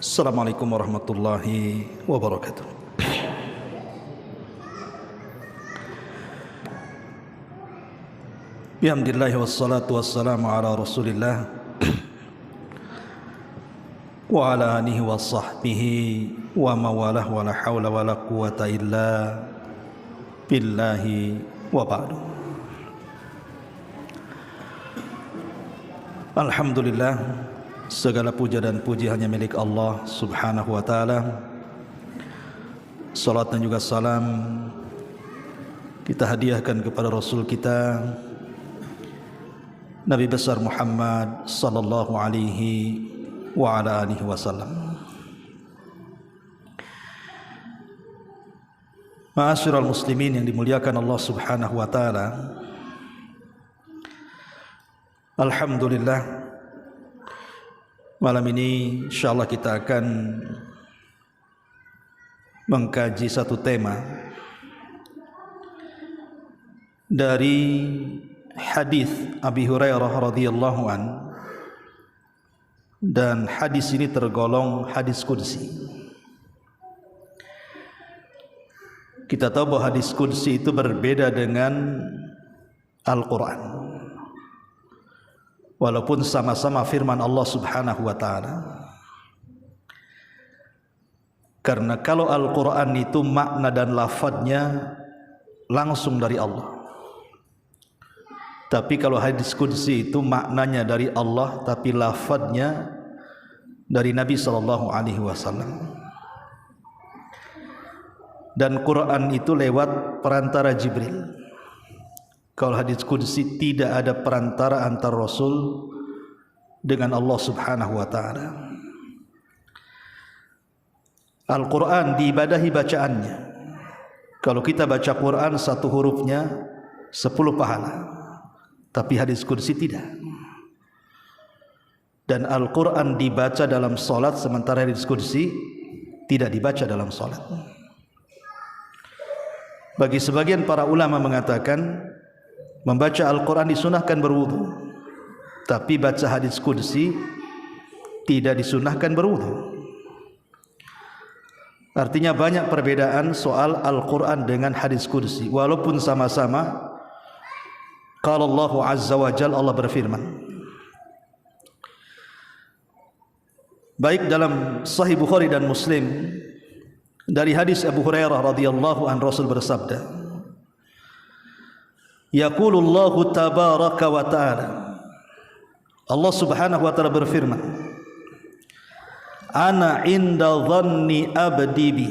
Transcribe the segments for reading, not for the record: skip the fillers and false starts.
Assalamualaikum warahmatullahi wabarakatuh. Bihamdillahi wassalatu wassalamu ala rasulillah wa ala alihi wa sahbihi wa mawalah wa la hawla wa la quwata illa billahi wa ba'du. Alhamdulillah, segala puja dan puji hanya milik Allah subhanahu wa ta'ala. Salat dan juga salam kita hadiahkan kepada Rasul kita Nabi besar Muhammad sallallahu alaihi wa ala alihi wasallam. Ma'asyiral muslimin yang dimuliakan Allah subhanahu wa ta'ala, alhamdulillah, malam ini insyaallah kita akan mengkaji satu tema dari hadis Abi Hurairah radhiyallahu an, dan hadis ini tergolong hadis qudsi. Kita tahu bahwa hadis qudsi itu berbeda dengan Al-Quran, walaupun sama-sama firman Allah subhanahu wa ta'ala. Karena kalau Al-Quran itu makna dan lafadznya langsung dari Allah, tapi kalau hadis qudsi itu maknanya dari Allah tapi lafadznya dari Nabi sallallahu alaihi wasallam. Dan Quran itu lewat perantara Jibril. Kalau hadis qudsi tidak ada perantara antar Rasul dengan Allah subhanahu wa ta'ala. Al-Quran diibadahi bacaannya. Kalau kita baca Quran satu hurufnya 10 pahala, tapi hadis qudsi tidak. Dan Al-Quran dibaca dalam solat, sementara hadis qudsi tidak dibaca dalam solat. Bagi sebagian para ulama mengatakan membaca Al-Quran disunahkan berwudu, tapi baca hadis qudsi tidak disunahkan berwudu. Artinya banyak perbedaan soal Al-Quran dengan hadis qudsi, walaupun sama-sama qala Allah azza wa jalla, Allah berfirman. Baik dalam Sahih Bukhari dan Muslim dari hadis Abu Hurairah radhiyallahu an, Rasul bersabda, yaqulullahu tabaraka wa ta'ala, Allah subhanahu wa ta'ala berfirman, ana inda dhanni abdi bi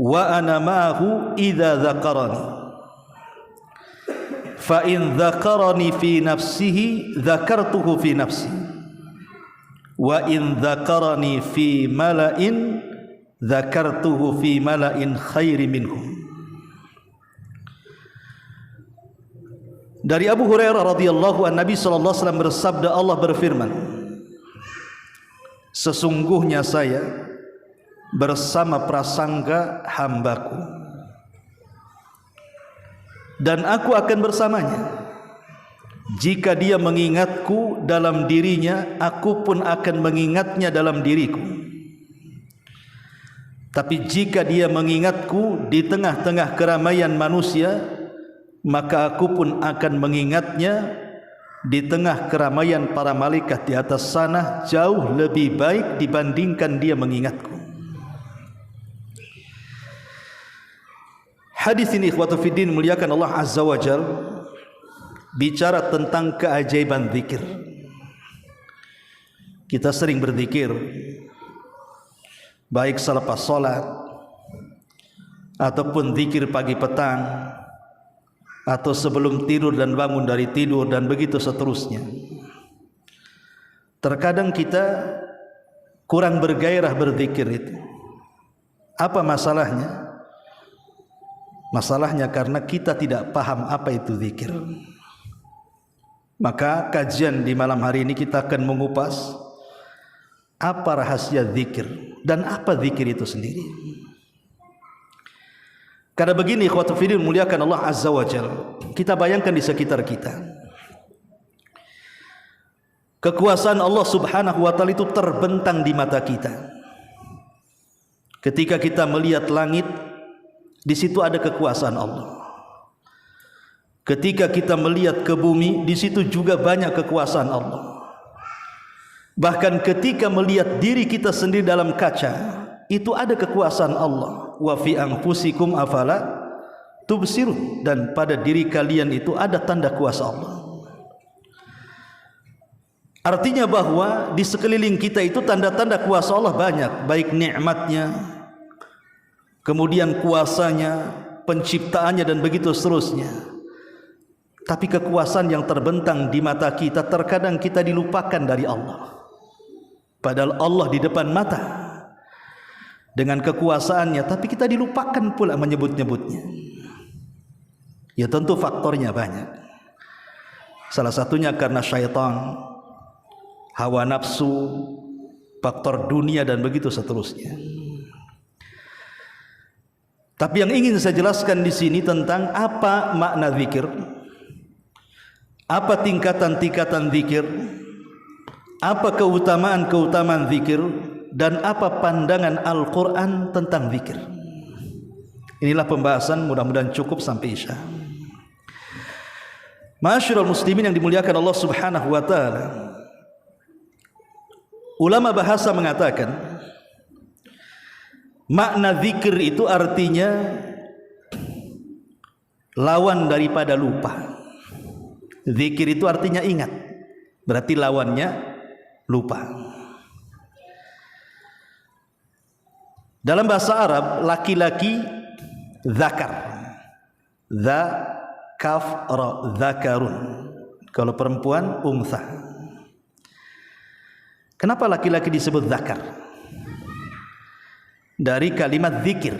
wa ana ma'ahu idza dzakarani fa in dzakarani fi nafsihi dzakartuhu fi nafsi wa in dzakarani fi mala'in dzakartuhu fi mala'in khairi minhum. Dari Abu Hurairah radhiyallahu an, Nabi sallallahu alaihi wasallam bersabda, Allah berfirman, sesungguhnya saya bersama prasangka hambaku, dan aku akan bersamanya. Jika dia mengingatku dalam dirinya, aku pun akan mengingatnya dalam diriku. Tapi jika dia mengingatku di tengah-tengah keramaian manusia, maka aku pun akan mengingatnya di tengah keramaian para malaikat di atas sana, jauh lebih baik dibandingkan dia mengingatku. Hadis ini ikhwatu fiddin muliakan Allah azza wa jal, bicara tentang keajaiban zikir. Kita sering berzikir, baik selepas salat ataupun zikir pagi petang, atau sebelum tidur dan bangun dari tidur, dan begitu seterusnya. Terkadang kita kurang bergairah berzikir itu. Apa masalahnya? Masalahnya karena kita tidak paham apa itu zikir. Maka kajian di malam hari ini kita akan mengupas apa rahasia zikir dan apa zikir itu sendiri. Karena begini ikhwatu fiddin muliakan Allah azza wa jalla, kita bayangkan di sekitar kita, Kekuasaan Allah Subhanahu wa taala itu terbentang di mata kita. Ketika kita melihat langit, di situ ada kekuasaan Allah. Ketika kita melihat ke bumi, di situ juga banyak kekuasaan Allah. Bahkan ketika melihat diri kita sendiri dalam kaca, itu ada kekuasaan Allah. Wa fi anfusikum afala tubsirun, dan pada diri kalian itu ada tanda kuasa Allah. Artinya bahwa di sekeliling kita itu tanda-tanda kuasa Allah banyak, baik nikmatnya, kemudian kuasanya, penciptaannya, dan begitu seterusnya. Tapi kekuasaan yang terbentang di mata kita, terkadang kita dilupakan dari Allah. Padahal Allah di depan mata dengan kekuasaannya, tapi kita dilupakan pula menyebut-nyebutnya. Ya tentu faktornya banyak. Salah satunya karena syaitan, hawa nafsu, faktor dunia, dan begitu seterusnya. Tapi yang ingin saya jelaskan di sini tentang apa makna zikir, apa tingkatan-tingkatan zikir, apa keutamaan-keutamaan zikir, dan apa pandangan Al-Quran tentang zikir. Inilah pembahasan, mudah-mudahan cukup sampai Isya. Ma'asyiral muslimin yang dimuliakan Allah Subhanahu wa taala. Ulama bahasa mengatakan makna zikir itu artinya lawan daripada lupa. Zikir itu artinya ingat, berarti lawannya lupa. Dalam bahasa Arab, laki-laki zakar, za kaf ra, zakarun. Kalau perempuan untha. Kenapa laki-laki disebut zakar? Dari kalimat zikir.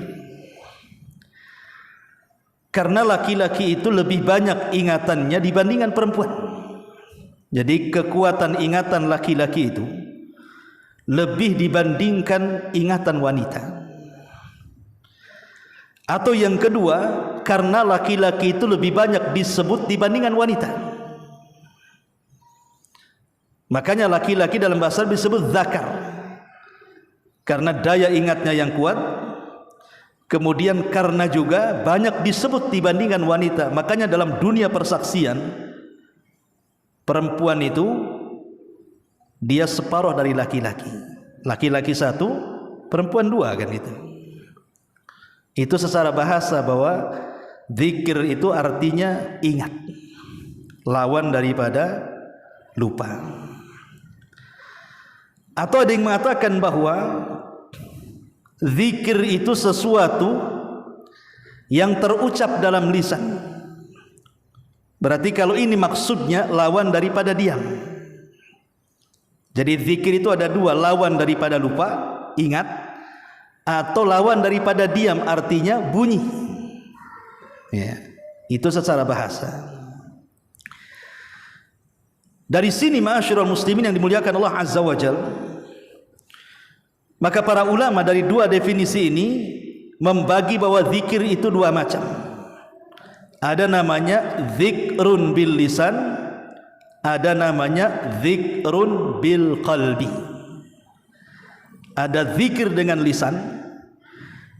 Karena laki-laki itu lebih banyak ingatannya dibandingkan perempuan. Jadi kekuatan ingatan laki-laki itu lebih dibandingkan ingatan wanita. Atau yang kedua, karena laki-laki itu lebih banyak disebut dibandingkan wanita. Makanya laki-laki dalam bahasa Arab disebut zakar, karena daya ingatnya yang kuat. Kemudian karena juga banyak disebut dibandingkan wanita. Makanya dalam dunia persaksian, perempuan itu dia separuh dari laki-laki. Laki-laki satu, perempuan dua, kan itu. Itu secara bahasa bahwa zikir itu artinya ingat, lawan daripada lupa. Atau ada yang mengatakan bahwa zikir itu sesuatu yang terucap dalam lisan. Berarti kalau ini maksudnya lawan daripada diam. Jadi zikir itu ada dua, lawan daripada lupa, ingat, atau lawan daripada diam, artinya bunyi. Ya, itu secara bahasa. Dari sini ma'asyiral muslimin yang dimuliakan Allah Azza wa Jalla, maka para ulama dari dua definisi ini membagi bahwa zikir itu dua macam. Ada namanya zikrun bil lisan, ada namanya zikrun bil qalbi. Ada zikir dengan lisan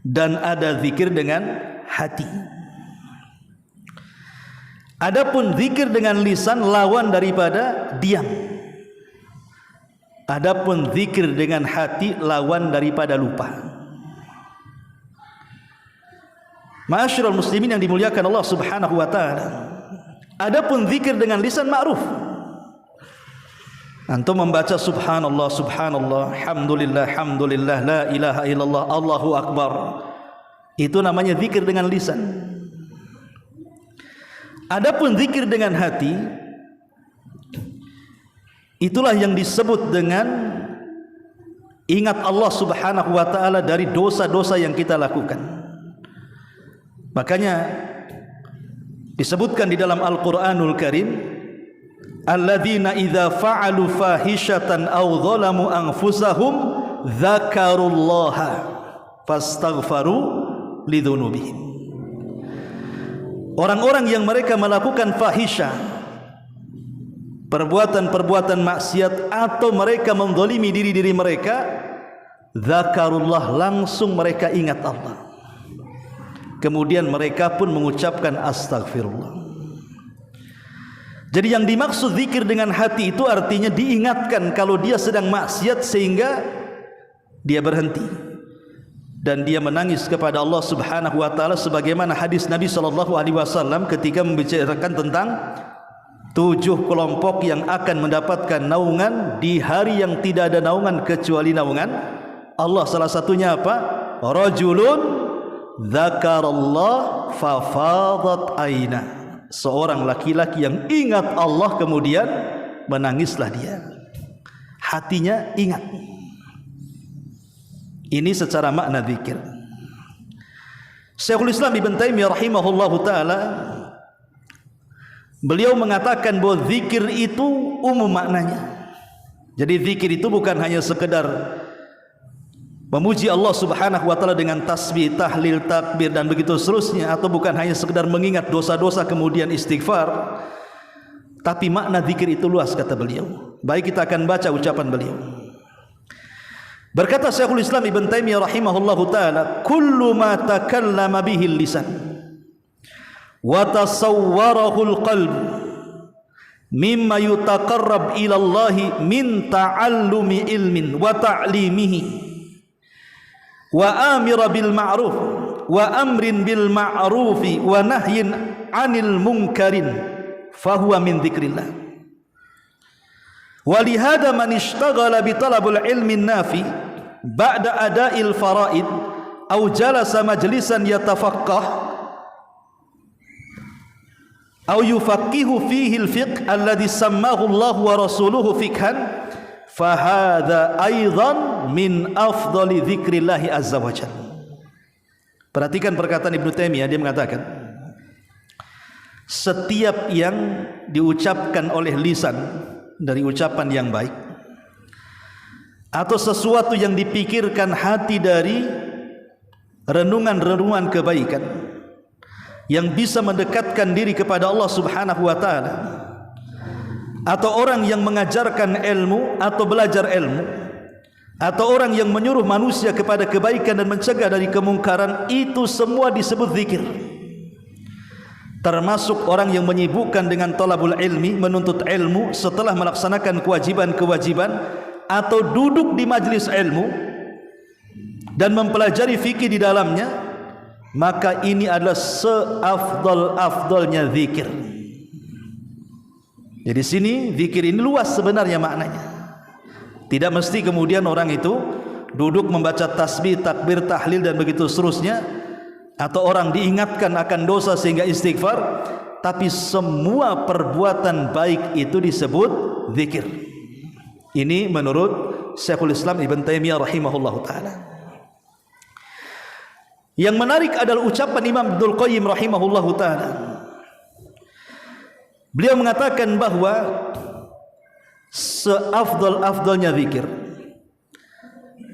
dan ada zikir dengan hati. Adapun zikir dengan lisan lawan daripada diam. Adapun zikir dengan hati lawan daripada lupa. Ma'asyiral muslimin yang dimuliakan Allah Subhanahu wa taala. Adapun zikir dengan lisan ma'ruf. Antum membaca subhanallah, subhanallah, hamdulillah, hamdulillah, la ilaha illallah, Allahu akbar. Itu namanya zikir dengan lisan. Adapun zikir dengan hati, itulah yang disebut dengan ingat Allah Subhanahu wa taala dari dosa-dosa yang kita lakukan. Makanya disebutkan di dalam Al-Qur'anul Karim, alladzina idza fa'alu fahishatan aw zalamu anfusahum dzakarullaha fastaghfaru lidzunubihim. Orang-orang yang mereka melakukan fahisyah, perbuatan-perbuatan maksiat atau mereka menzalimi diri-diri mereka, zakarullah, langsung mereka ingat Allah. Kemudian mereka pun mengucapkan astagfirullah. Jadi yang dimaksud zikir dengan hati itu artinya diingatkan kalau dia sedang maksiat sehingga dia berhenti dan dia menangis kepada Allah Subhanahu wa taala, sebagaimana hadis Nabi sallallahu alaihi wasallam ketika membicarakan tentang 7 kelompok yang akan mendapatkan naungan di hari yang tidak ada naungan kecuali naungan Allah. Salah satunya apa? Rajulun dzakarallah fafadat aina. Seorang laki-laki yang ingat Allah kemudian menangislah dia. Hatinya ingat. Ini secara makna zikir. Syekhul Islam Ibn Taimiyah rahimahullahu taala, beliau mengatakan bahwa zikir itu umum maknanya. Jadi zikir itu bukan hanya sekedar memuji Allah Subhanahu wa taala dengan tasbih, tahlil, takbir dan begitu seterusnya, atau bukan hanya sekedar mengingat dosa-dosa kemudian istighfar, tapi makna zikir itu luas, kata beliau. Baik, kita akan baca ucapan beliau. Berkata Syekhul Islam Ibn Taimiyah rahimahullahu taala, kullu ma takallama bihi lisan wa tasawwarahu al-qalb mimma yutaqarrab ila Allah min ta'allumi ilmin wa ta'limihi wa amira bil ma'ruf wa amrin bil ma'rufi wa nahyin 'anil munkarin fahuwa min dzikrillah. Wa li hadha man ishtaghala bi talabul ilmi nafi ba'da ada'il faraid aw jalasa majlisan yatafaqqah aw yufaqihu fihi al-fiqh alladhi sammahu Allah wa rasuluhu fiqhan fahadha aidan min afdali dzikrillahi azza wa jalla. Perhatikan perkataan Ibnu Taimiyah, dia mengatakan setiap yang diucapkan oleh lisan dari ucapan yang baik atau sesuatu yang dipikirkan hati dari renungan-renungan kebaikan yang bisa mendekatkan diri kepada Allah Subhanahu wa taala, atau orang yang mengajarkan ilmu atau belajar ilmu, atau orang yang menyuruh manusia kepada kebaikan dan mencegah dari kemungkaran, itu semua disebut zikir. Termasuk orang yang menyibukkan dengan talabul ilmi, menuntut ilmu setelah melaksanakan kewajiban-kewajiban, atau duduk di majlis ilmu dan mempelajari fikih di dalamnya, maka ini adalah seafdal-afdalnya zikir. Jadi sini zikir ini luas sebenarnya maknanya. Tidak mesti kemudian orang itu duduk membaca tasbih, takbir, tahlil dan begitu seterusnya, atau orang diingatkan akan dosa sehingga istighfar, tapi semua perbuatan baik itu disebut zikir. Ini menurut Syekhul Islam Ibn Taimiyah rahimahullahu taala. Yang menarik adalah ucapan Imam Ibnul Qayyim rahimahullahu taala. Beliau mengatakan bahwa seafdal-afdalnya zikir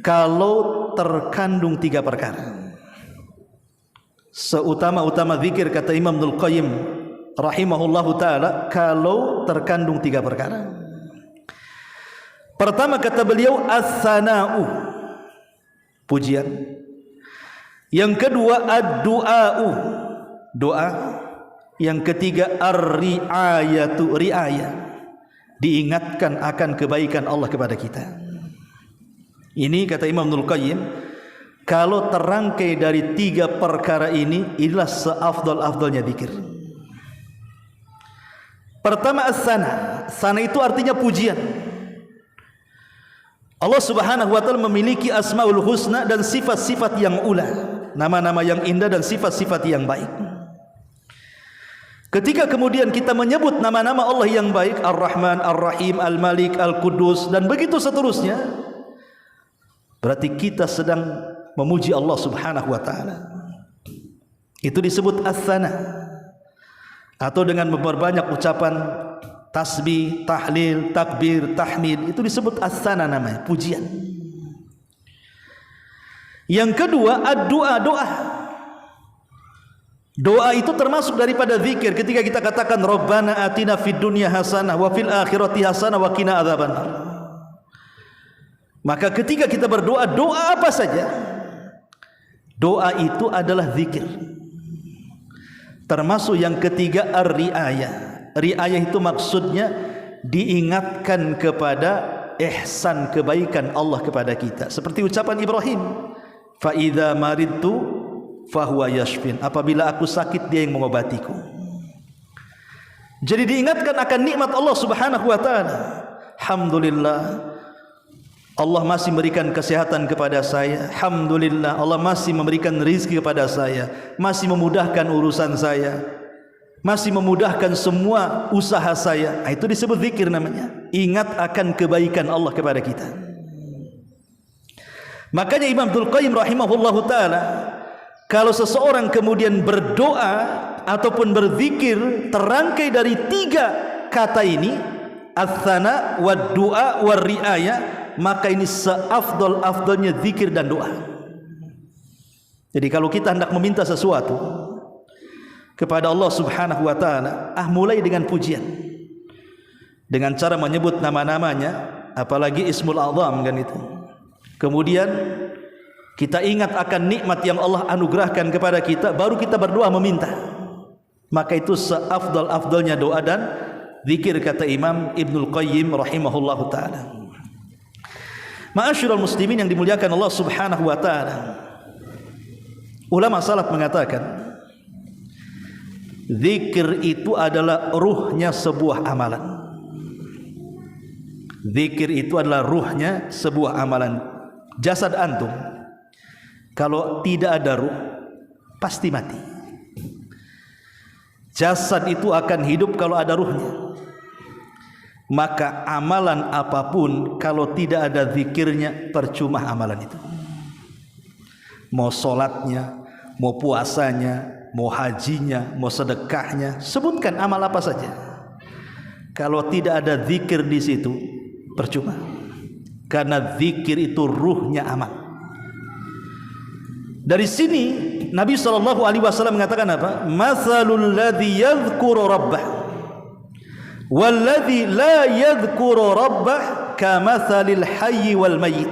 kalau terkandung 3 perkara. Seutama-utama zikir, kata Imam Ibnul Qayyim rahimahullahu taala, kalau terkandung 3 perkara. Pertama, kata beliau, as-sana'u, pujian. Yang kedua, ad-du'a'u, doa. Yang ketiga, ar-ri'ayatu, ri'ayah, diingatkan akan kebaikan Allah kepada kita. Ini kata Imam Ibnul Qayyim, kalau terangkai dari 3 perkara ini, inilah seafdal-afdalnya zikir. Pertama, as-sana. Sana itu artinya pujian. Allah Subhanahu wa taala memiliki asmaul husna dan sifat-sifat yang ula, nama-nama yang indah dan sifat-sifat yang baik. Ketika kemudian kita menyebut nama-nama Allah yang baik, Ar-Rahman, Ar-Rahim, Al-Malik, Al-Quddus dan begitu seterusnya, berarti kita sedang memuji Allah Subhanahu wa taala. Itu disebut as-sana. Atau dengan memperbanyak ucapan tasbih, tahlil, takbir, tahmid, itu disebut as-sana namanya, pujian. Yang kedua, ad-du'a, doa. Doa itu termasuk daripada zikir. Ketika kita katakan Rabbana atina fid dunya hasanah wa fil akhirati hasanah wa qina adzabannar. Maka ketika kita berdoa, doa apa saja, doa itu adalah zikir. Termasuk yang ketiga ar-riayah. Riayah itu maksudnya diingatkan kepada ihsan kebaikan Allah kepada kita. Seperti ucapan Ibrahim, fa idza maridtu fahuwa yashfin. Apabila aku sakit, dia yang mengobatiku. Jadi diingatkan akan nikmat Allah Subhanahu wa taala. Alhamdulillah, Allah masih memberikan kesehatan kepada saya. Alhamdulillah, Allah masih memberikan rezeki kepada saya, masih memudahkan urusan saya, masih memudahkan semua usaha saya. Itu disebut zikir namanya. Ingat akan kebaikan Allah kepada kita. Makanya Imam Abdul Qayyim rahimahullahu taala, kalau seseorang kemudian berdoa ataupun berzikir terangkai dari 3 kata ini, ats-tsana wad du'a war riayah, maka ini seafdal-afdalnya zikir dan doa. Jadi kalau kita hendak meminta sesuatu kepada Allah Subhanahu wa taala, mulai dengan pujian, dengan cara menyebut nama-namanya, apalagi Ismul A'zam kan itu. Kemudian kita ingat akan nikmat yang Allah anugerahkan kepada kita, baru kita berdoa meminta. Maka itu seafdal-afdalnya doa dan zikir, kata Imam Ibnul Qayyim rahimahullahu taala. Ma'asyiral muslimin yang dimuliakan Allah Subhanahu wa taala, ulama salaf mengatakan zikir itu adalah ruhnya sebuah amalan. Zikir itu adalah ruhnya sebuah amalan. Jasad antum kalau tidak ada ruh pasti mati. Jasad itu akan hidup kalau ada ruhnya. Maka amalan apapun kalau tidak ada zikirnya, percuma amalan itu. Mau solatnya, mau puasanya, mau hajinya, mau sedekahnya, sebutkan amal apa saja, kalau tidak ada zikir di situ, percuma. Karena zikir itu ruhnya amal. Dari sini Nabi SAW mengatakan apa? Mathalul ladzi yadhkuru rabbah wal ladzi la yadhkuru rabbah kamathalil hayy wal mayyit.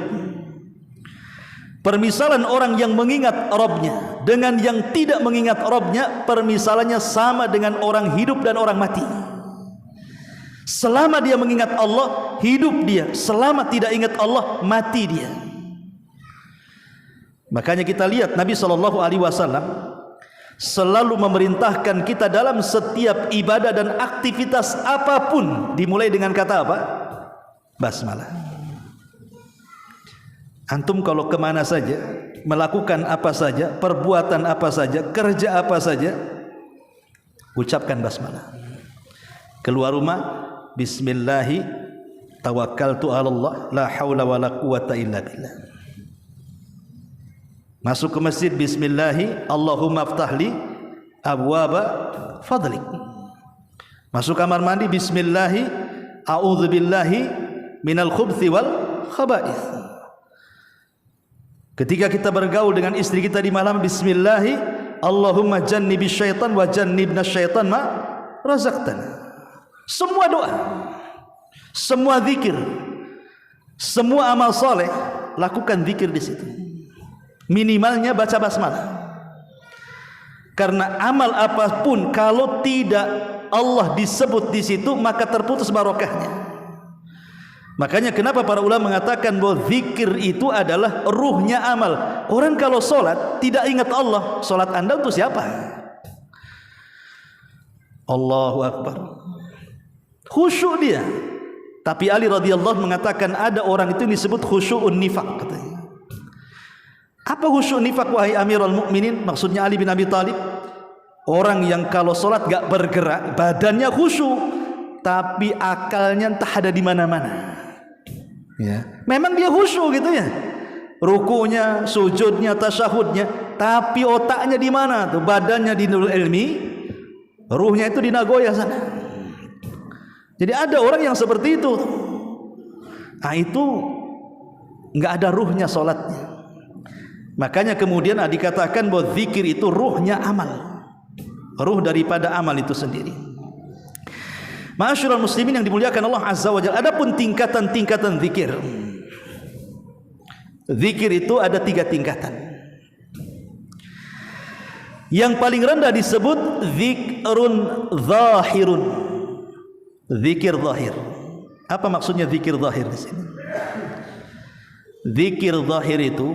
Permisalan orang yang mengingat Rabbnya dengan yang tidak mengingat Rabbnya, permisalannya sama dengan orang hidup dan orang mati. Selama dia mengingat Allah, hidup dia. Selama tidak ingat Allah, mati dia. Makanya kita lihat Nabi SAW selalu memerintahkan kita dalam setiap ibadah dan aktivitas apapun dimulai dengan kata apa? Basmalah. Antum kalau kemana saja, melakukan apa saja, perbuatan apa saja, kerja apa saja, ucapkan basmalah. Keluar rumah, bismillahi tawakkaltu 'alallah la haula wala quwata illa billah. Masuk ke masjid, bismillahi Allahumma aftahli abwaba fadlik. Masuk kamar mandi, bismillahi a'udzubillahi minal khubthi wal khaba'ith. Ketika kita bergaul dengan istri kita di malam, bismillahi Allahumma jannibi syaitan wa jannibna syaitan ma razaqtana. Semua doa, semua zikir, semua amal soleh, lakukan zikir di situ. Minimalnya baca basmalah. Karena amal apapun kalau tidak Allah disebut di situ, maka terputus barokahnya. Makanya kenapa para ulama mengatakan bahwa zikir itu adalah ruhnya amal. Orang kalau solat tidak ingat Allah, solat anda untuk siapa? Allahu Akbar, khusyuk dia. Tapi Ali radhiyallahu mengatakan ada orang itu disebut khusyu'un nifaq, katanya. Apa khusyuk nifaq wahai Amirul Mukminin? Maksudnya Ali bin Abi Thalib, orang yang kalau solat gak bergerak, badannya khusyuk, tapi akalnya entah ada di mana-mana. Ya, memang dia khusyuk gitu ya, rukunya, sujudnya, tasyahudnya, tapi otaknya di mana tuh? Badannya di Nurul Ilmi, ruhnya itu di Nagoya sana. Jadi ada orang yang seperti itu. Nah itu nggak ada ruhnya solatnya. Makanya kemudian dikatakan bahwa zikir itu ruhnya amal. ruh daripada amal itu sendiri. Ma'asyiral muslimin yang dimuliakan Allah Azza wa Jalla, adapun tingkatan-tingkatan zikir. Zikir itu ada 3 tingkatan. Yang paling rendah disebut zikrun zahirun. Zikir zahir. Apa maksudnya zikir zahir di sini? Zikir zahir itu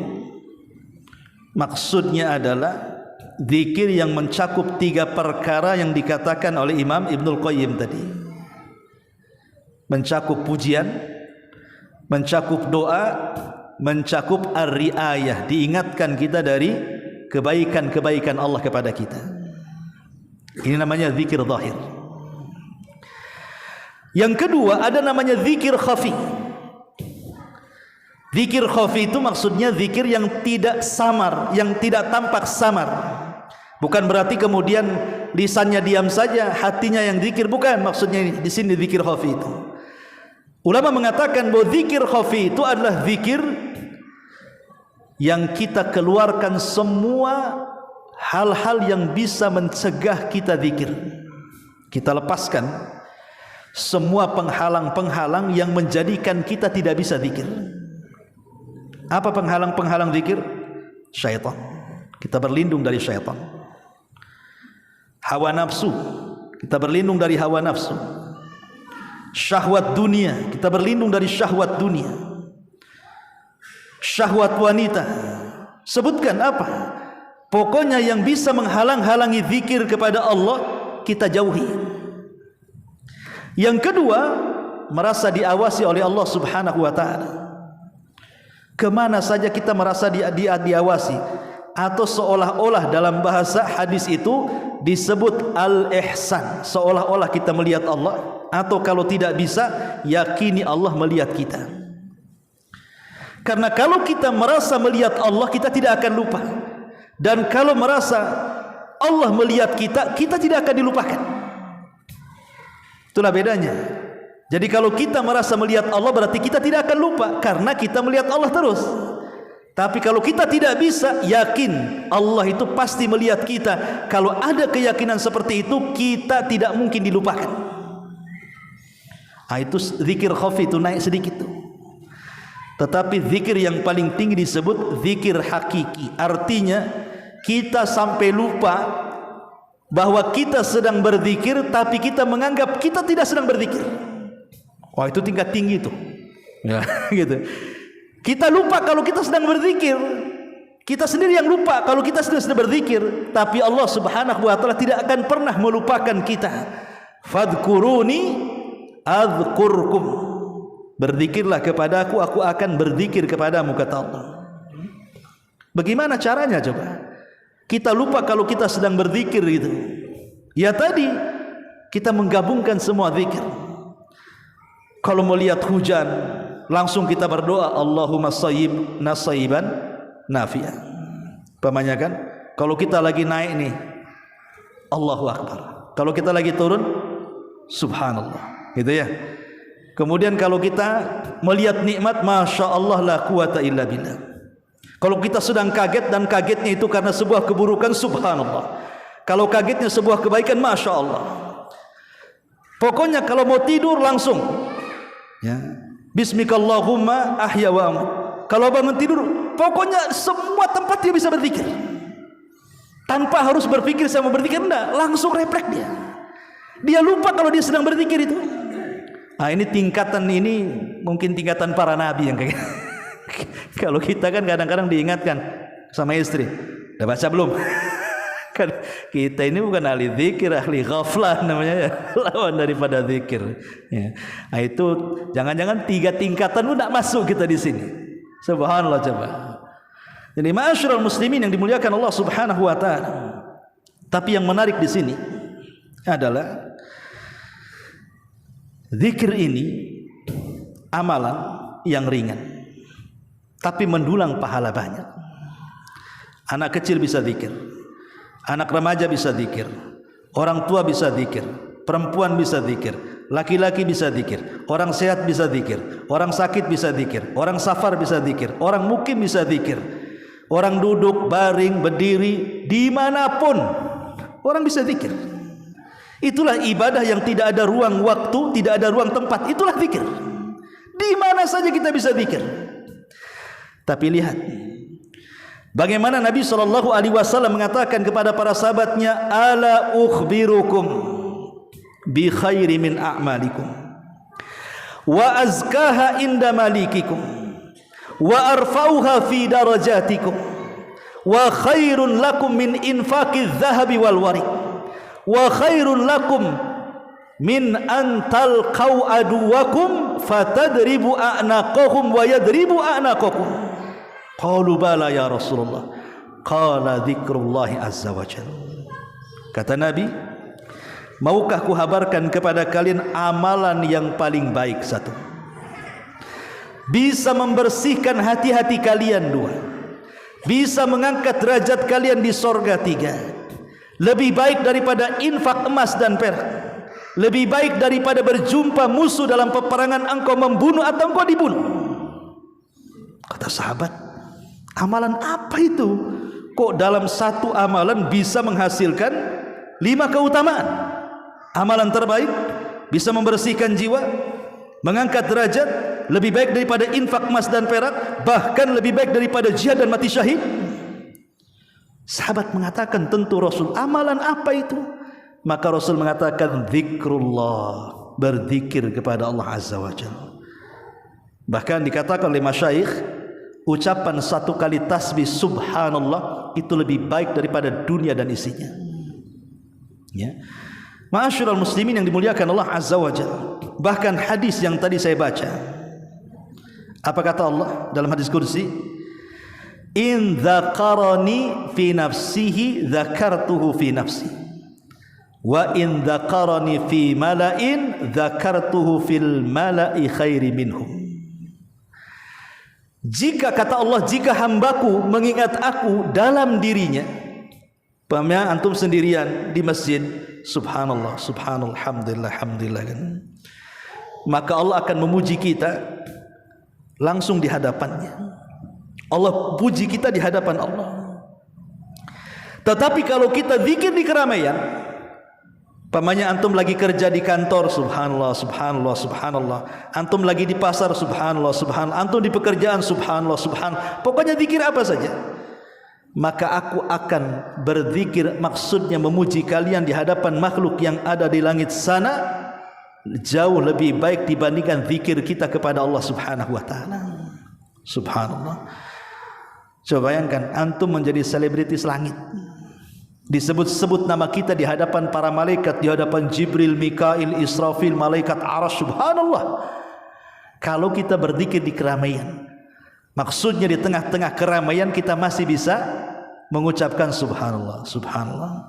maksudnya adalah zikir yang mencakup 3 perkara yang dikatakan oleh Imam Ibnul Qayyim tadi. Mencakup pujian, mencakup doa, mencakup ar-riayah, diingatkan kita dari kebaikan-kebaikan Allah kepada kita. Ini namanya zikir zahir. Yang kedua ada namanya zikir khafi. Zikir khafi itu maksudnya zikir yang tidak samar, yang tidak tampak samar. Bukan berarti kemudian lisannya diam saja, hatinya yang zikir, bukan maksudnya di sini zikir khafi itu. Ulama mengatakan bahwa zikir khafi itu adalah zikir yang kita keluarkan semua hal-hal yang bisa mencegah kita zikir. Kita lepaskan semua penghalang-penghalang yang menjadikan kita tidak bisa zikir. Apa penghalang-penghalang zikir? Syaitan. Kita berlindung dari syaitan. Hawa nafsu, kita berlindung dari hawa nafsu. Syahwat dunia, kita berlindung dari syahwat dunia. Syahwat wanita, sebutkan apa? Pokoknya yang bisa menghalang-halangi zikir kepada Allah, kita jauhi. Yang kedua, merasa diawasi oleh Allah Subhanahu wa ta'ala. Kemana saja kita merasa diawasi, atau seolah-olah dalam bahasa hadis itu disebut al-ihsan, seolah-olah kita melihat Allah, atau kalau tidak bisa, yakini Allah melihat kita. Karena kalau kita merasa melihat Allah, kita tidak akan lupa. Dan kalau merasa Allah melihat kita, kita tidak akan dilupakan. Itulah bedanya. Jadi kalau kita merasa melihat Allah, berarti kita tidak akan lupa, karena kita melihat Allah terus. Tapi kalau kita tidak bisa yakin Allah itu pasti melihat kita, kalau ada keyakinan seperti itu, kita tidak mungkin dilupakan. Itu zikir khafi, itu naik sedikit tuh. Tetapi zikir yang paling tinggi disebut zikir hakiki. Artinya kita sampai lupa bahwa kita sedang berzikir, tapi kita menganggap kita tidak sedang berzikir. Wah, itu tingkat tinggi tuh. Ya, gitu. Kita lupa kalau kita sedang berzikir. Kita sendiri yang lupa kalau kita sedang berzikir. Tapi Allah Subhanahu wa ta'ala tidak akan pernah melupakan kita. Fadhkuruni adzkurkum. Berzikirlah kepadaku, aku akan berzikir kepadamu, kata Allah. Bagaimana caranya coba? Kita lupa kalau kita sedang berzikir gitu. Ya tadi kita menggabungkan semua zikir. Kalau melihat hujan, langsung kita berdoa, Allahumma sayyib nasaiban nafi'a. Pamannya kan? Kalau kita lagi naik nih, Allahu Akbar. Kalau kita lagi turun, Subhanallah. Gitu ya. Kemudian kalau kita melihat nikmat, Masya Allah la quwata illa billah. Kalau kita sedang kaget, dan kagetnya itu karena sebuah keburukan, Subhanallah. Kalau kagetnya sebuah kebaikan, Masya Allah. Pokoknya kalau mau tidur langsung, ya, Bismikallahumma ahya wa amut. Kalau bangun tidur, pokoknya semua tempat dia bisa berzikir. Tanpa harus berpikir sama berzikir, enggak, langsung refleks dia. Dia lupa kalau dia sedang berzikir itu. Ini tingkatan ini mungkin tingkatan para nabi yang kayak kalau kita kan kadang-kadang diingatkan sama istri, udah baca belum? Kan kita ini bukan ahli zikir, ahli ghaflah namanya ya, lawan daripada zikir. Ya. Itu jangan-jangan 3 tingkatan pun tidak masuk kita di sini. Subhanallah coba. Jadi ma'asyiral muslimin yang dimuliakan Allah Subhanahu wa ta'ala. Tapi yang menarik di sini adalah zikir ini amalan yang ringan, tapi mendulang pahala banyak. Anak kecil bisa zikir, anak remaja bisa zikir, orang tua bisa zikir, perempuan bisa zikir, laki-laki bisa zikir, orang sehat bisa zikir, orang sakit bisa zikir, orang safar bisa zikir, orang mukim bisa zikir, orang duduk, baring, berdiri, dimanapun orang bisa zikir. Itulah ibadah yang tidak ada ruang waktu, tidak ada ruang tempat. Itulah zikir. Di mana saja kita bisa zikir. Tapi lihat bagaimana Nabi SAW mengatakan kepada para sahabatnya, ala ukhbirukum bi khairi min a'malikum wa azkaha inda malikikum wa arfa'uha fi darajatikum wa khairun lakum min infaqiz zahabi wal warik wa khairun lakum min an talqau aduwakum fatadribu a'naqahum wa yadribu a'naqakum. Qalu bala ya Rasulullah. Qala dzikrullahi azza wa jalla. Kata Nabi, maukah ku habarkan kepada kalian amalan yang paling baik satu, bisa membersihkan hati-hati kalian dua, bisa mengangkat derajat kalian di sorga tiga, lebih baik daripada infak emas dan perak, lebih baik daripada berjumpa musuh dalam peperangan engkau membunuh atau engkau dibunuh. Kata sahabat, amalan apa itu? Kok dalam satu amalan bisa menghasilkan 5 keutamaan? Amalan terbaik bisa membersihkan jiwa, mengangkat derajat, lebih baik daripada infak emas dan perak, bahkan lebih baik daripada jihad dan mati syahid. Sahabat mengatakan, tentu Rasul, amalan apa itu? Maka Rasul mengatakan, zikrullah, berzikir kepada Allah Azza wa Jalla. Bahkan dikatakan oleh masyayikh, ucapan satu kali tasbih subhanallah itu lebih baik daripada dunia dan isinya. Ya. Ma'asyiral muslimin yang dimuliakan Allah Azza wa Jalla. Bahkan hadis yang tadi saya baca, apa kata Allah dalam hadis kursi? In dzakarani fi nafsihi dzakartuhu fi nafsi wa in dzakarani fi mala'in dzakartuhu fil mala'i khairi minhum. Jika kata Allah, jika hambaku mengingat aku dalam dirinya, pahamnya antum sendirian di masjid, subhanallah, subhanallah, alhamdulillah, alhamdulillah kan, maka Allah akan memuji kita langsung di hadapannya. Allah puji kita di hadapan Allah. Tetapi kalau kita zikir di keramaian, pamannya antum lagi kerja di kantor, subhanallah, subhanallah, subhanallah, antum lagi di pasar, subhanallah, subhanallah, antum di pekerjaan, subhanallah, subhanallah, pokoknya zikir apa saja, maka aku akan berzikir, maksudnya memuji kalian di hadapan makhluk yang ada di langit sana, jauh lebih baik dibandingkan zikir kita kepada Allah Subhanahu wa taala. Subhanallah. Coba bayangkan antum menjadi selebritis langit, disebut-sebut nama kita di hadapan para malaikat, di hadapan Jibril, Mikail, Israfil, malaikat Arasy, subhanallah. Kalau kita berzikir di keramaian, maksudnya di tengah-tengah keramaian kita masih bisa mengucapkan subhanallah, subhanallah.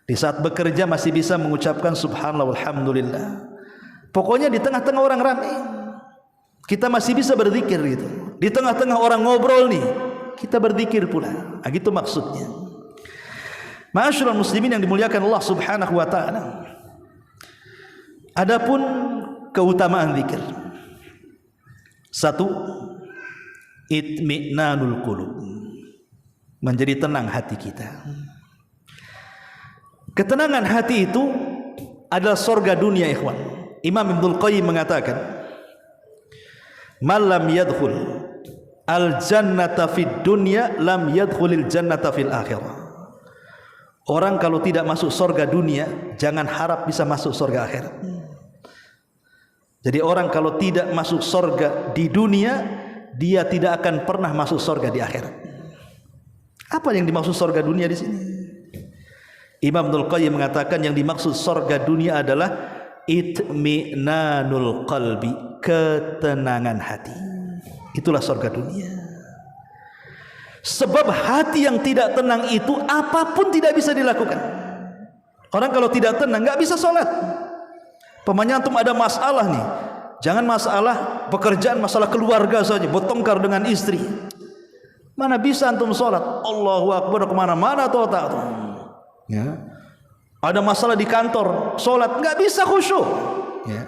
Di saat bekerja masih bisa mengucapkan subhanallah, alhamdulillah. Pokoknya di tengah-tengah orang ramai kita masih bisa berzikir gitu. Di tengah-tengah orang ngobrol nih, kita berzikir pula. Nah, gitu maksudnya. Ma'asyiral muslimin yang dimuliakan Allah Subhanahu wa taala. Adapun keutamaan zikir. Satu, itmi'nanul qulub. Menjadi tenang hati kita. Ketenangan hati itu adalah surga dunia, ikhwan. Imam Ibnul Qayyim mengatakan, "Man lam yadkhul al-jannata fid dunya lam yadkhulil jannata fil akhirah." Orang kalau tidak masuk surga dunia, jangan harap bisa masuk surga akhirat. Jadi orang kalau tidak masuk surga di dunia, dia tidak akan pernah masuk surga di akhirat. Apa yang dimaksud surga dunia di sini? Imam Ibnul Qayyim mengatakan yang dimaksud surga dunia adalah itmi'nanul qalbi, ketenangan hati. Itulah surga dunia. Sebab hati yang tidak tenang itu apapun tidak bisa dilakukan. Orang kalau tidak tenang nggak bisa sholat. Pemanya antum ada masalah nih, jangan masalah pekerjaan, masalah keluarga saja, bertengkar dengan istri, mana bisa antum sholat? Allahu Akbar kemana-mana atau tak? Ya. Ada masalah di kantor, sholat nggak bisa khusyuk. Ya.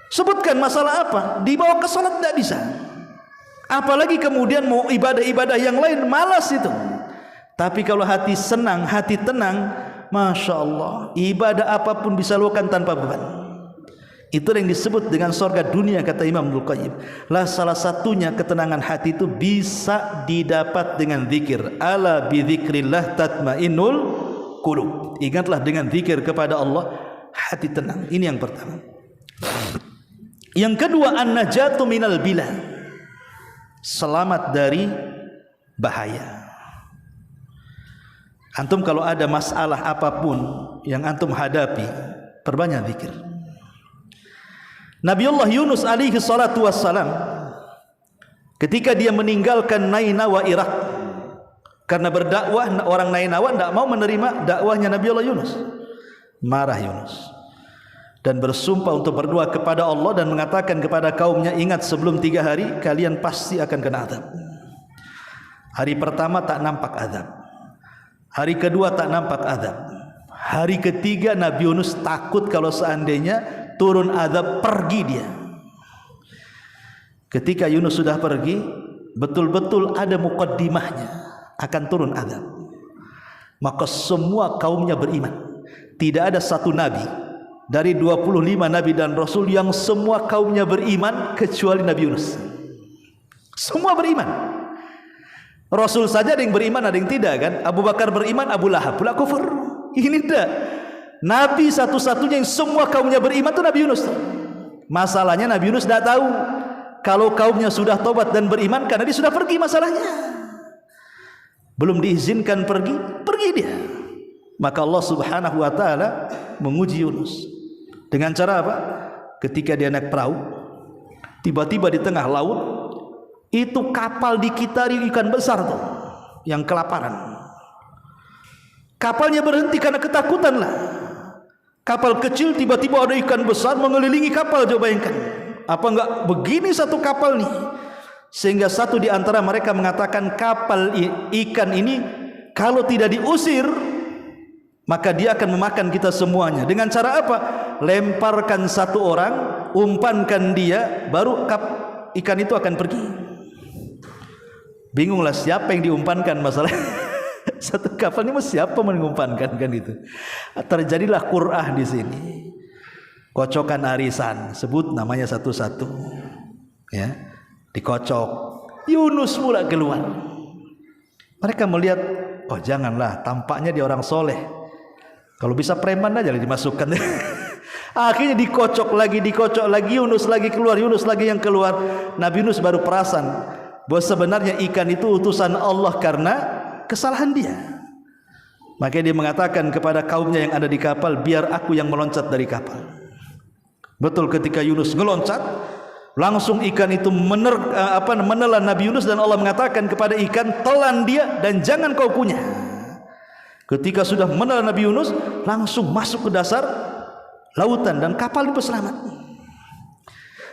Sebutkan masalah apa, dibawa ke sholat nggak bisa. Apalagi kemudian mau ibadah-ibadah yang lain, malas itu. Tapi kalau hati senang, hati tenang, Masya Allah, ibadah apapun bisa lakukan tanpa beban. Itu yang disebut dengan surga dunia, kata Imam Ibnu Qayyim. Lah salah satunya ketenangan hati itu bisa didapat dengan zikir. Ala bi dzikrillah tatmainnul qulub. Ingatlah dengan zikir kepada Allah hati tenang. Ini yang pertama. Yang kedua, an-najatu minal bila. Selamat dari bahaya. Antum kalau ada masalah apapun yang antum hadapi, perbanyak zikir. Nabiullah Yunus alaihi salatu wassalam ketika dia meninggalkan Nainawa Irak karena berdakwah, orang Nainawa tidak mau menerima dakwahnya Nabiullah Yunus. Marah Yunus dan bersumpah untuk berdoa kepada Allah dan mengatakan kepada kaumnya, ingat sebelum 3 hari kalian pasti akan kena azab. Hari pertama tak nampak azab, hari kedua tak nampak azab, hari ketiga Nabi Yunus takut kalau seandainya turun azab, pergi dia. Ketika Yunus sudah pergi, betul-betul ada muqaddimahnya akan turun azab. Maka semua kaumnya beriman. Tidak ada satu nabi dari 25 nabi dan rasul yang semua kaumnya beriman kecuali Nabi Yunus. Semua beriman. Rasul saja ada yang beriman, ada yang tidak kan? Abu Bakar beriman, Abu Lahab pula kufur. Ini tidak. Nabi satu-satunya yang semua kaumnya beriman itu Nabi Yunus. Masalahnya Nabi Yunus tidak tahu kalau kaumnya sudah tobat dan beriman karena dia sudah pergi. Masalahnya belum diizinkan pergi, pergi dia. Maka Allah Subhanahu wa taala menguji Yunus dengan cara apa? Ketika dia naik perahu, tiba-tiba di tengah laut itu kapal dikitari ikan besar tuh yang kelaparan. Kapalnya berhenti karena ketakutan lah. Kapal kecil tiba-tiba ada ikan besar mengelilingi kapal. Coba bayangkan, apa enggak begini satu kapal nih? Sehingga satu di antara mereka mengatakan, kapal ikan ini kalau tidak diusir maka dia akan memakan kita semuanya. Dengan cara apa? Lemparkan satu orang, umpankan dia, baru ikan itu akan pergi. Bingunglah siapa yang diumpankan masalah. Satu kapal ini siapa mengumpankan kan itu. Terjadilah qur'ah di sini. Kocokan arisan, sebut namanya satu-satu. Ya, dikocok. Yunus pula keluar. Mereka melihat, oh janganlah, tampaknya dia orang soleh. Kalau bisa preman aja dimasukkan. Akhirnya dikocok lagi, Yunus lagi keluar, Yunus lagi yang keluar. Nabi Yunus baru perasan bahwa sebenarnya ikan itu utusan Allah karena kesalahan dia. Maka dia mengatakan kepada kaumnya yang ada di kapal, biar aku yang meloncat dari kapal. Betul, ketika Yunus ngeloncat, langsung ikan itu menelan Nabi Yunus dan Allah mengatakan kepada ikan, telan dia dan jangan kau punya. Ketika sudah menelan Nabi Yunus, langsung masuk ke dasar lautan dan kapal itu selamat.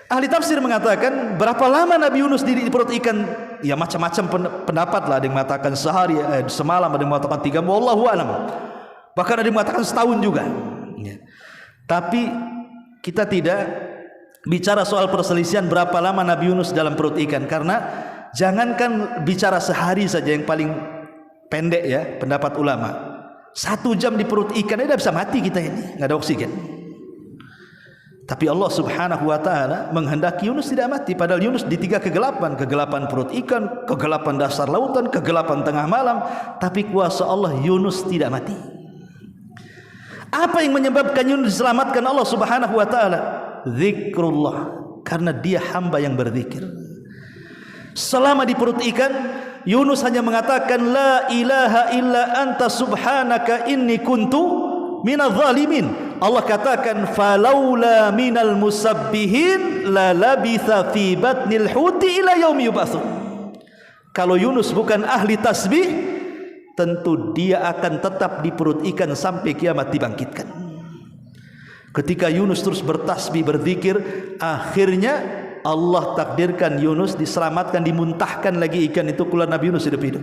Ahli tafsir mengatakan berapa lama Nabi Yunus di perut ikan? Ya macam-macam pendapat lah. Ada yang mengatakan sehari, semalam, ada yang mengatakan 3, wallahu alam. Bahkan ada yang mengatakan setahun juga. Ya. Tapi kita tidak bicara soal perselisihan berapa lama Nabi Yunus dalam perut ikan, karena jangankan bicara sehari saja yang paling pendek ya pendapat ulama. 1 jam di perut ikan ini bisa mati kita ini, nggak ada oksigen. Tapi Allah Subhanahu wa taala menghendaki Yunus tidak mati, padahal Yunus di 3 kegelapan, kegelapan perut ikan, kegelapan dasar lautan, kegelapan tengah malam, tapi kuasa Allah Yunus tidak mati. Apa yang menyebabkan Yunus diselamatkan Allah Subhanahu wa taala? Zikrullah, karena dia hamba yang berzikir. Selama di perut ikan, Yunus hanya mengatakan la ilaha illa anta subhanaka inni kuntu minadz zalimin. Allah katakan falaula minal musabbihin la labitha fi batnil huti ila yaumi yub'atsun. Kalau Yunus bukan ahli tasbih, tentu dia akan tetap di perut ikan sampai kiamat dibangkitkan. Ketika Yunus terus bertasbih, berzikir, akhirnya Allah takdirkan Yunus diselamatkan, dimuntahkan lagi ikan itu, keluar Nabi Yunus hidup-hidup.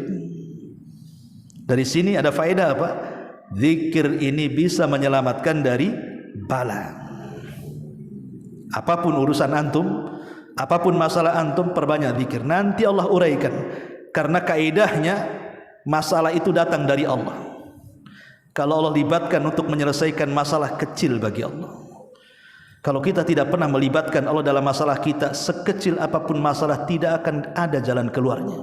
Dari sini ada faedah apa? Zikir ini bisa menyelamatkan dari bala. Apapun urusan antum, apapun masalah antum, perbanyak zikir. Nanti Allah uraikan. Karena kaidahnya masalah itu datang dari Allah. kalau Allah libatkan untuk menyelesaikan masalah kecil bagi Allah. Kalau kita tidak pernah melibatkan Allah dalam masalah kita, sekecil apapun masalah tidak akan ada jalan keluarnya.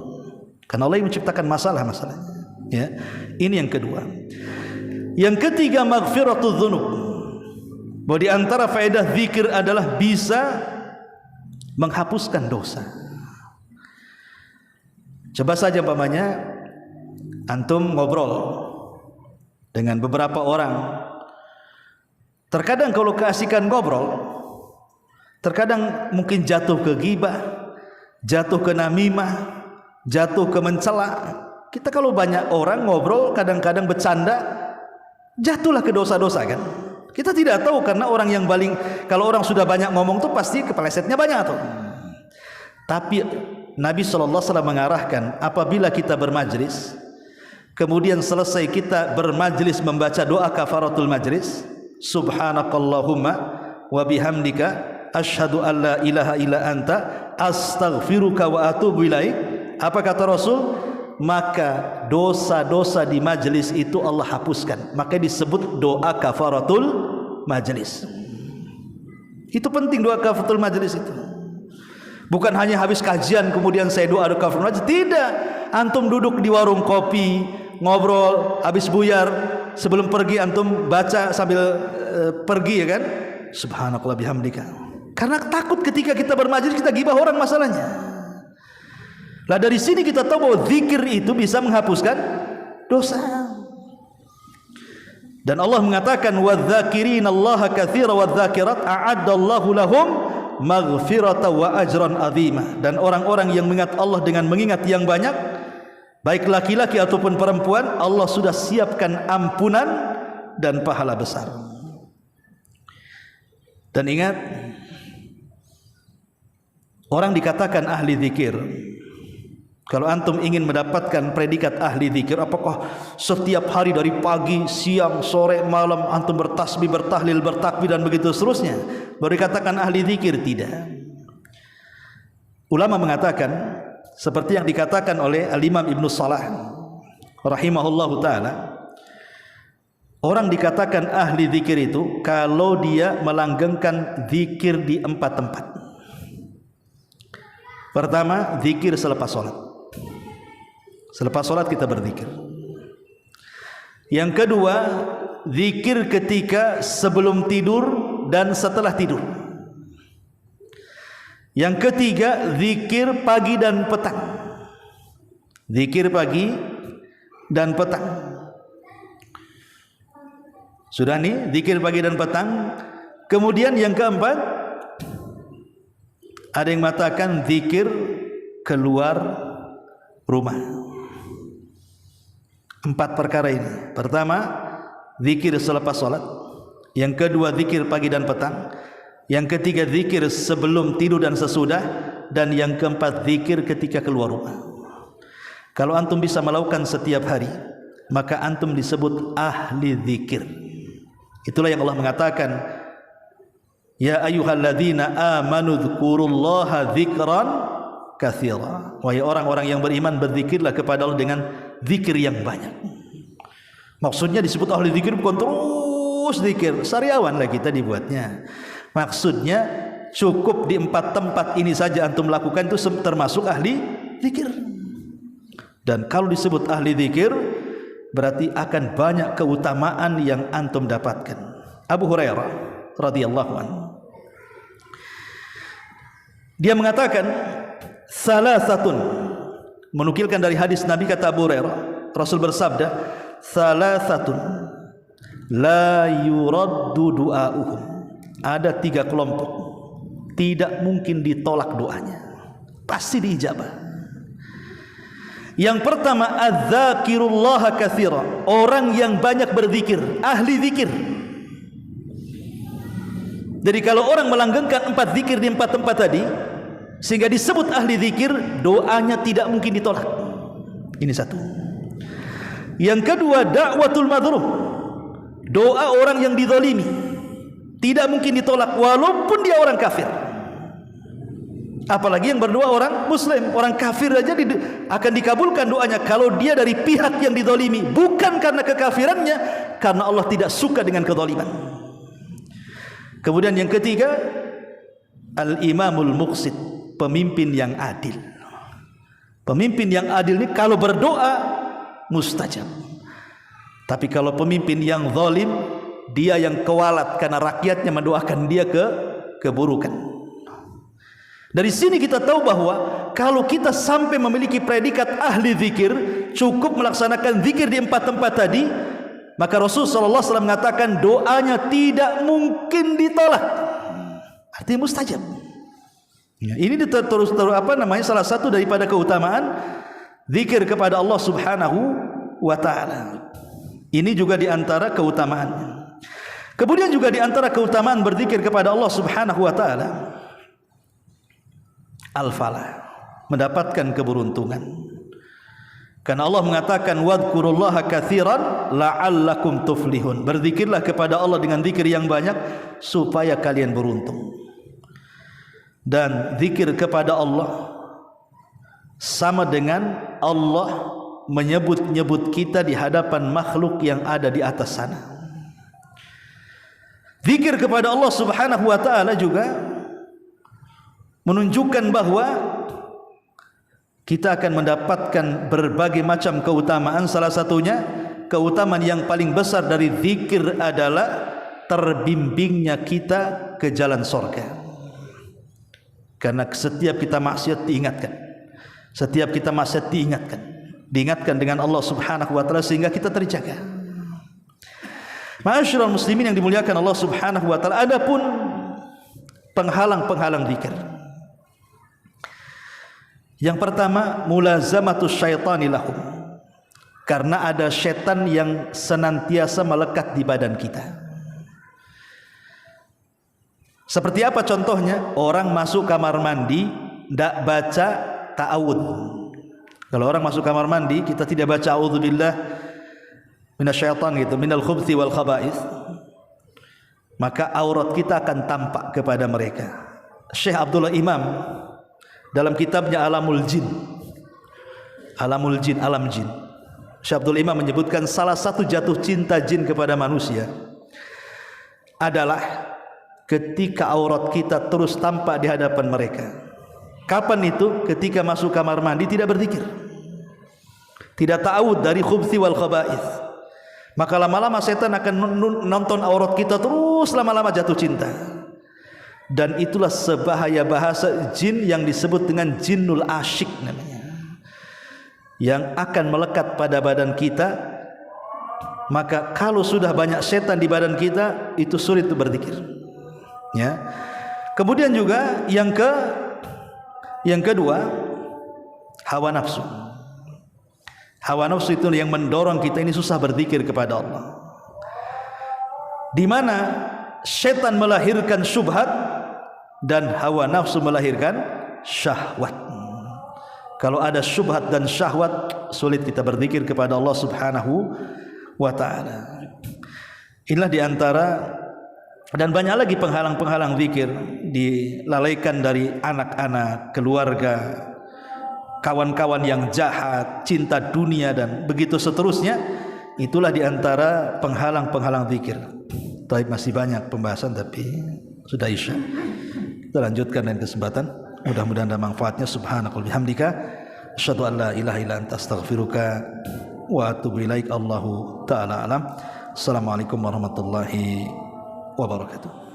Karena Allah yang menciptakan masalahnya. Ya, ini yang kedua. Yang ketiga, maghfiratul dzunub. Bahwa di antara faedah zikir adalah bisa menghapuskan dosa. Coba saja umpamanya antum ngobrol dengan beberapa orang. Terkadang kalau keasikan ngobrol, terkadang mungkin jatuh ke ghibah, jatuh ke namimah, jatuh ke mencela. Kita kalau banyak orang ngobrol, kadang-kadang bercanda, jatuhlah ke dosa-dosa kan. Kita tidak tahu karena orang yang paling, kalau orang sudah banyak ngomong tuh pasti kepelesetnya banyak tuh. Tapi Nabi SAW mengarahkan apabila kita bermajlis, kemudian selesai kita bermajlis membaca doa kafaratul majlis, subhanakallahumma wa bihamdika asyhadu an la ilaha illa anta astaghfiruka wa atubu ilaik. Apa kata Rasul? Maka dosa-dosa di majlis itu Allah hapuskan. Maka disebut doa kafaratul majlis. Itu penting doa kafaratul majlis itu. Bukan hanya habis kajian kemudian saya doa kafaratul majlis. Tidak. Antum duduk di warung kopi, ngobrol, habis buyar, sebelum pergi antum baca sambil pergi, ya kan? Subhanakallah bihamdika. Karena takut ketika kita bermajlis kita gibah orang masalahnya. Lah dari sini kita tahu bahwa zikir itu bisa menghapuskan dosa. Dan Allah mengatakan wadz-dzakirinallaha katsiran wadz-dzakirat a'addallahu lahum maghfiratan wa ajran 'azima. Dan orang-orang yang mengingat Allah dengan mengingat yang banyak, baik laki-laki ataupun perempuan, Allah sudah siapkan ampunan dan pahala besar. Dan ingat, orang dikatakan ahli zikir. Kalau antum ingin mendapatkan predikat ahli zikir, apakah setiap hari dari pagi, siang, sore, malam antum bertasbih, bertahlil, bertakbir dan begitu seterusnya baru dikatakan ahli zikir? Tidak. Ulama mengatakan seperti yang dikatakan oleh Al-Imam Ibnu Salah rahimahullahu taala, orang dikatakan ahli zikir itu kalau dia melanggengkan zikir di 4 tempat. Pertama, zikir selepas sholat. Selepas sholat kita berzikir. Yang kedua, zikir ketika sebelum tidur dan setelah tidur. Yang ketiga, zikir pagi dan petang. Zikir pagi dan petang. Sudah nih, zikir pagi dan petang. Kemudian yang keempat, ada yang mengatakan zikir keluar rumah. 4 perkara ini. Pertama, zikir selepas sholat. Yang kedua, zikir pagi dan petang. Yang ketiga, zikir sebelum tidur dan sesudah. Dan yang keempat, zikir ketika keluar rumah. Kalau antum bisa melakukan setiap hari, maka antum disebut ahli zikir. Itulah yang Allah mengatakan, ya ayyuhalladzina amanu dzkurullaha dzikran katsira. Wahai orang-orang yang beriman, berzikirlah kepada Allah dengan zikir yang banyak. Maksudnya disebut ahli zikir bukan terus zikir, sariawan lah kita dibuatnya. Maksudnya cukup di 4 tempat ini saja antum lakukan, itu termasuk ahli zikir. Dan kalau disebut ahli zikir berarti akan banyak keutamaan yang antum dapatkan. Abu Hurairah radhiyallahu anhu, dia mengatakan salasatun, menukilkan dari hadis Nabi, kata Abu Hurairah, Rasul bersabda, salasatun la yuraddu du'auhum. Ada 3 kelompok tidak mungkin ditolak doanya, pasti diijabah. Yang pertama, adz-dzakirullaha katsira, orang yang banyak berzikir, ahli zikir. Jadi kalau orang melanggengkan 4 zikir di 4 tempat tadi, sehingga disebut ahli zikir, doanya tidak mungkin ditolak. Ini satu. Yang kedua, da'watul madhlum, doa orang yang dizalimi tidak mungkin ditolak walaupun dia orang kafir. Apalagi yang berdoa orang muslim, orang kafir aja akan dikabulkan doanya kalau dia dari pihak yang dizalimi, bukan karena kekafirannya, karena Allah tidak suka dengan kezaliman. Kemudian yang ketiga, al-imamul muqsit, pemimpin yang adil. Pemimpin yang adil ini kalau berdoa mustajab. Tapi kalau pemimpin yang zalim, dia yang kewalat karena rakyatnya mendoakan dia keburukan. Dari sini kita tahu bahwa kalau kita sampai memiliki predikat ahli zikir, cukup melaksanakan zikir di 4 tempat tadi, maka Rasulullah SAW mengatakan doanya tidak mungkin ditolak. Artinya mustajab. Ya, ini terus salah satu daripada keutamaan zikir kepada Allah Subhanahu wa taala. Ini juga di antara keutamaannya. Kemudian juga di antara keutamaan berzikir kepada Allah Subhanahu wa taala, al-falah, mendapatkan keberuntungan. Karena Allah mengatakan wadhkurullaha katsiran la'allakum tuflihun. Berzikirlah kepada Allah dengan zikir yang banyak supaya kalian beruntung. Dan zikir kepada Allah sama dengan Allah menyebut-nyebut kita di hadapan makhluk yang ada di atas sana. Zikir kepada Allah Subhanahu wa taala juga menunjukkan bahwa kita akan mendapatkan berbagai macam keutamaan. Salah satunya, keutamaan yang paling besar dari zikir adalah terbimbingnya kita ke jalan surga. Karena setiap kita maksiat diingatkan, setiap kita maksiat diingatkan dengan Allah Subhanahu wa taala sehingga kita terjaga. Ma'asyiral muslimin yang dimuliakan Allah Subhanahu wa taala, adapun penghalang-penghalang zikir. Yang pertama, mulazamatus syaitani lahum. Karena ada syaitan yang senantiasa melekat di badan kita. Seperti apa contohnya? Orang masuk kamar mandi tidak baca ta'awud. Kalau orang masuk kamar mandi kita tidak baca a'udzubillah minasyaitan gitu, minal khubthi wal khaba'ith, maka aurat kita akan tampak kepada mereka. Syekh Abdullah Imam dalam kitabnya Alam Jin, Syekh Abdul Imam menyebutkan salah satu jatuh cinta jin kepada manusia adalah ketika aurat kita terus tampak di hadapan mereka. Kapan itu? Ketika masuk kamar mandi tidak berzikir, tidak ta'awud dari khubthi wal khaba'ith, maka lama-lama setan akan nonton aurat kita terus, lama-lama jatuh cinta. Dan itulah sebahaya bahasa jin yang disebut dengan jinnul asyik namanya, yang akan melekat pada badan kita. Maka kalau sudah banyak setan di badan kita, itu sulit untuk berzikir, ya. Kemudian juga yang kedua, hawa nafsu. Hawa nafsu itu yang mendorong kita ini susah berzikir kepada Allah. Di mana setan melahirkan syubhat dan hawa nafsu melahirkan syahwat. Kalau ada syubhat dan syahwat, sulit kita berzikir kepada Allah Subhanahu wa taala. Inilah di antara, dan banyak lagi penghalang-penghalang zikir, dilalaikan dari anak-anak, keluarga, kawan-kawan yang jahat, cinta dunia, dan begitu seterusnya. Itulah di antara penghalang-penghalang zikir. Tapi masih banyak pembahasan, tapi sudah isya. Kita lanjutkan dengan kesempatan. Mudah-mudahan ada manfaatnya. Subhanakallahumma bihamdika asyhadu an la ilaha illa anta astaghfiruka wa atubu ilaik. Allahu ta'ala alam. Assalamualaikum warahmatullahi wabarakatuh.